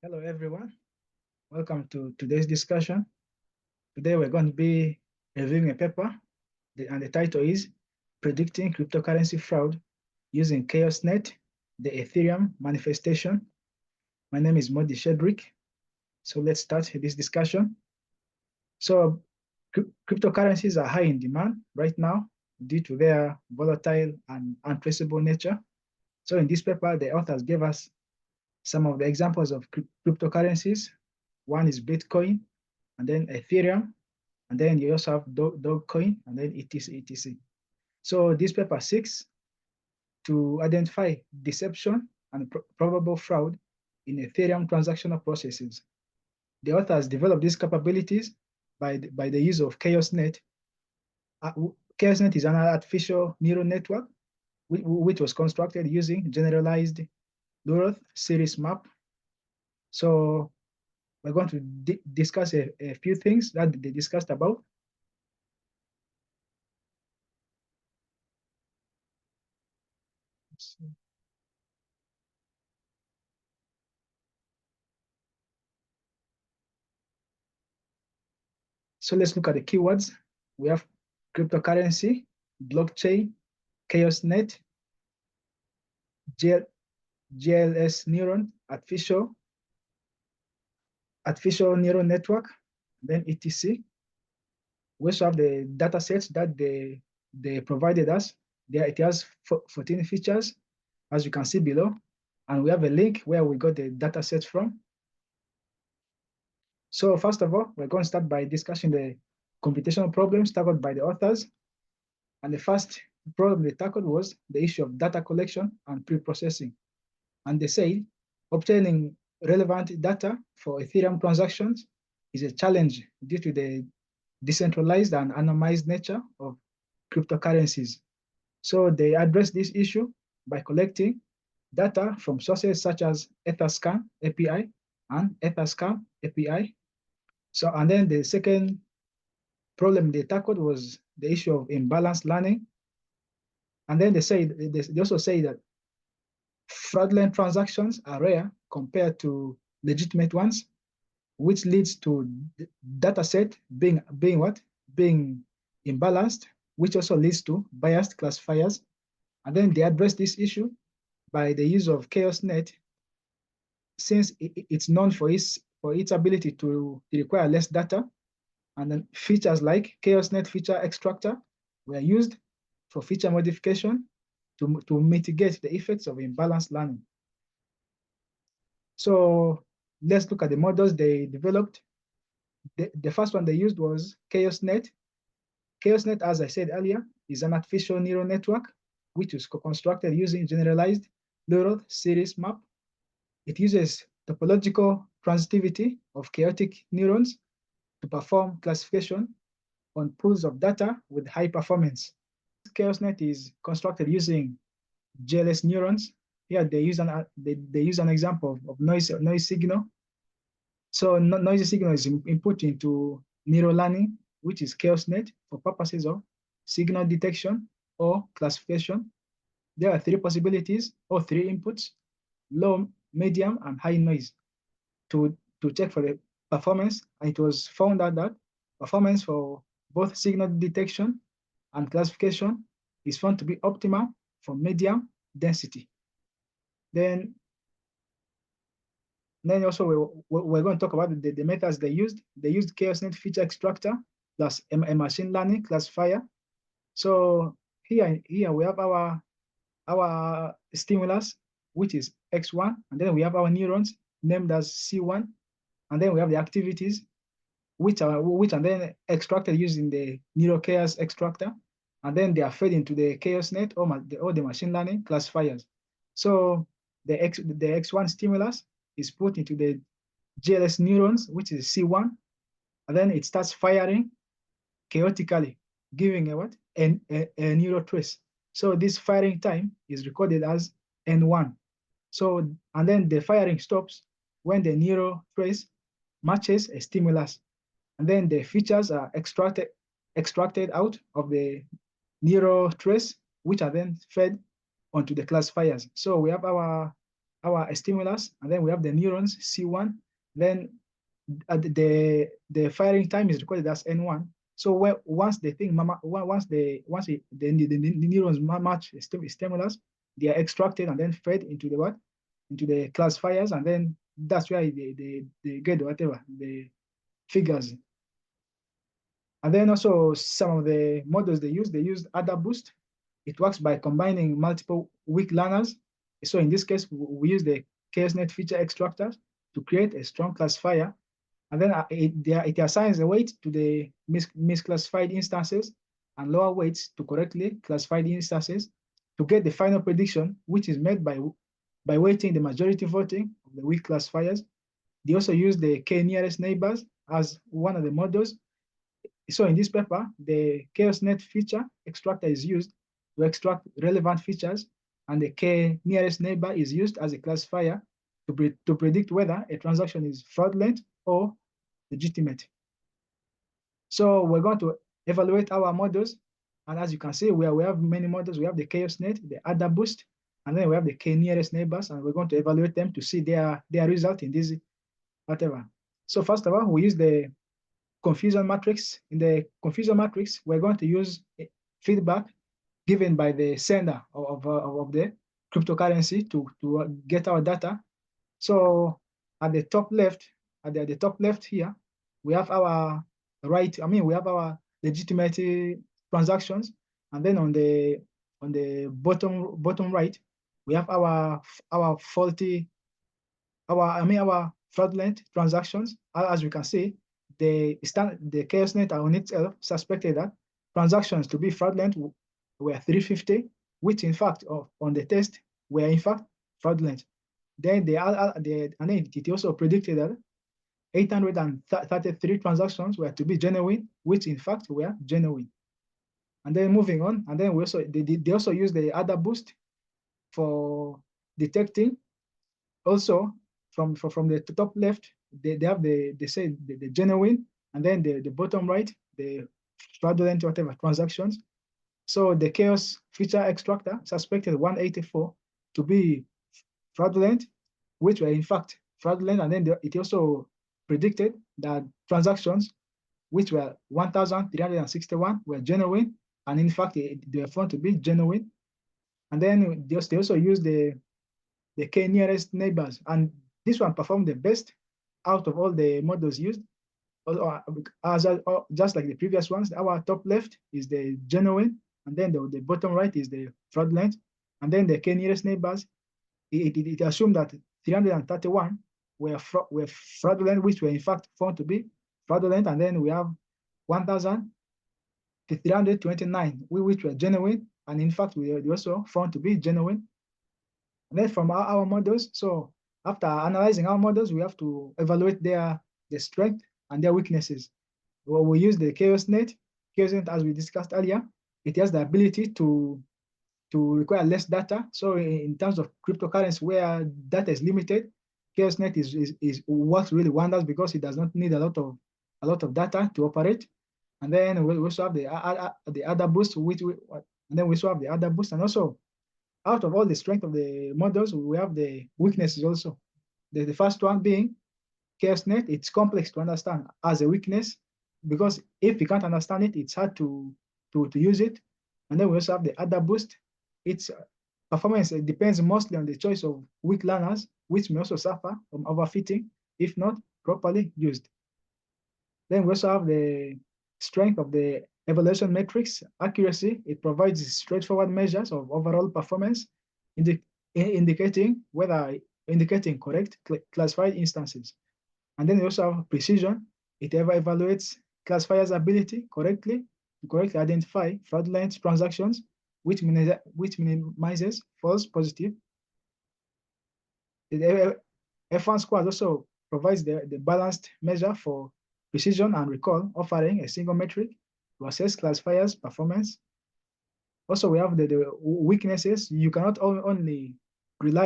Hello, everyone. Welcome to today's discussion. Today, we're going to be reviewing a paper, and the title is Predicting Cryptocurrency Fraud Using cahosNet, the Ethereum Manifestation. My name is Modi Shedrick. So let's start this discussion. So cryptocurrencies are high in demand right now due to their volatile and untraceable nature. So in this paper, the authors gave us some of the examples of cryptocurrencies. One is Bitcoin, and then Ethereum, and then you also have Dogecoin, and then etc. So this paper seeks to identify deception and probable fraud in Ethereum transactional processes. The authors developed these capabilities by the use of cahosNet. cahosNet is an artificial neural network which was constructed using generalized Luroth series map. So we're going to discuss a few things that they discussed about. So let's look at the keywords. We have cryptocurrency, blockchain, cahosNet, GLS neuron, artificial neural network, then etc. We also have the data sets that they provided us. There it has 14 features, as you can see below. And we have a link where we got the data sets from. So first of all, we're going to start by discussing the computational problems tackled by the authors. And the first problem they tackled was the issue of data collection and pre-processing. And they say obtaining relevant data for Ethereum transactions is a challenge due to the decentralized and anonymized nature of cryptocurrencies. So they address this issue by collecting data from sources such as Etherscan API and Etherscan API. So, and then the second problem they tackled was the issue of imbalanced learning. And then they also say that fraudulent transactions are rare compared to legitimate ones, which leads to data set being what? Being imbalanced, which also leads to biased classifiers. And then they address this issue by the use of cahosNet, since it's known for its ability to require less data. And then features like cahosNet feature extractor were used for feature modification to mitigate the effects of imbalanced learning. So let's look at the models they developed. The first one they used was cahosNet. cahosNet, as I said earlier, is an artificial neural network which is constructed using generalized Luroth series map. It uses topological transitivity of chaotic neurons to perform classification on pools of data with high performance. cahosNet is constructed using GLS neurons. Here they use an example of noise signal. So noisy signal is input into neural learning, which is cahosNet, for purposes of signal detection or classification. There are three possibilities or three inputs: low, medium, and high noise to check for the performance. And it was found out that performance for both signal detection and classification is found to be optimal for medium density. Then also we're going to talk about the methods they used. They used cahosNet feature extractor plus a machine learning classifier. So here we have our stimulus, which is X1, and then we have our neurons named as C1, and then we have the activities which are then extracted using the neural chaos extractor, and then they are fed into the cahosNet or the machine learning classifiers. So the X1 stimulus is put into the GLS neurons, which is C1, and then it starts firing chaotically, giving a what? A neural trace. So this firing time is recorded as N1. So, and then the firing stops when the neural trace matches a stimulus. And then the features are extracted out of the neural trace, which are then fed onto the classifiers. So we have our our stimulus, and then we have the neurons C1. Then the firing time is recorded as N1. So once the thing the neurons match stimulus, they are extracted and then fed into the what? Into the classifiers, and then that's why they get whatever the figures. And then also some of the models they use ADA boost. It works by combining multiple weak learners. So in this case, we use the cahosNet feature extractors to create a strong classifier. And then it assigns a weight to the misclassified instances and lower weights to correctly classified instances to get the final prediction, which is made by weighting the majority voting of the weak classifiers. They also use the k nearest neighbors as one of the models. So in this paper, the cahosNet feature extractor is used to extract relevant features, and the k nearest neighbor is used as a classifier to predict whether a transaction is fraudulent or legitimate. So we're going to evaluate our models. And as you can see, we have many models. We have the cahosNet, the ADA boost, and then we have the k nearest neighbors, and we're going to evaluate them to see their result in this whatever. So first of all, we use the confusion matrix. In the confusion matrix, we're going to use feedback given by the sender of the cryptocurrency to get our data. So at the top left, at the top left here, we have our we have our legitimate transactions, and then on the bottom right, we have our faulty our fraudulent transactions. As we can see, the cahosNet on itself suspected that transactions to be fraudulent were 350, which in fact on the test were in fact fraudulent. Then it also predicted that 833 transactions were to be genuine, which in fact were genuine. And then moving on, and then they also use the ADA boost for detecting. Also from the top left, they say the genuine, and then the bottom right, the fraudulent whatever transactions. So the chaos feature extractor suspected 184 to be fraudulent, which were in fact fraudulent, and then it also predicted that transactions which were 1,361 were genuine, and in fact they were found to be genuine. And then they also use the k nearest neighbors, and this one performed the best out of all the models used. Just like the previous ones, our top left is the genuine, and then the bottom right is the fraudulent, and then the k nearest neighbors, it assumed that 331 were fraudulent, which were in fact found to be fraudulent, and then we have 1,329 which were genuine, and in fact we also found to be genuine. And then from our models, so after analyzing our models, we have to evaluate their strength and their weaknesses. Well, we use the cahosNet. cahosNet, as we discussed earlier, it has the ability to require less data. So in terms of cryptocurrency where data is limited, cahosNet works really wonders because it does not need a lot of data to operate. And then we also have the ADA boost, and then we also have the ADA boost, and also out of all the strength of the models, we have the weaknesses also. The first one being cahosNet. It's complex to understand as a weakness, because if you can't understand it, it's hard to use it. And then we also have the ADA boost. Its performance depends mostly on the choice of weak learners, which may also suffer from overfitting if not properly used. Then we also have the strength of the evaluation matrix accuracy. It provides straightforward measures of overall performance, indicating correct classified instances. And then we also have precision. It evaluates classifiers' ability to correctly identify fraudulent transactions, which minimizes false positive. The F1 squad also provides the balanced measure for precision and recall, offering a single metric to assess classifiers' performance. Also, we have the weaknesses. You cannot only rely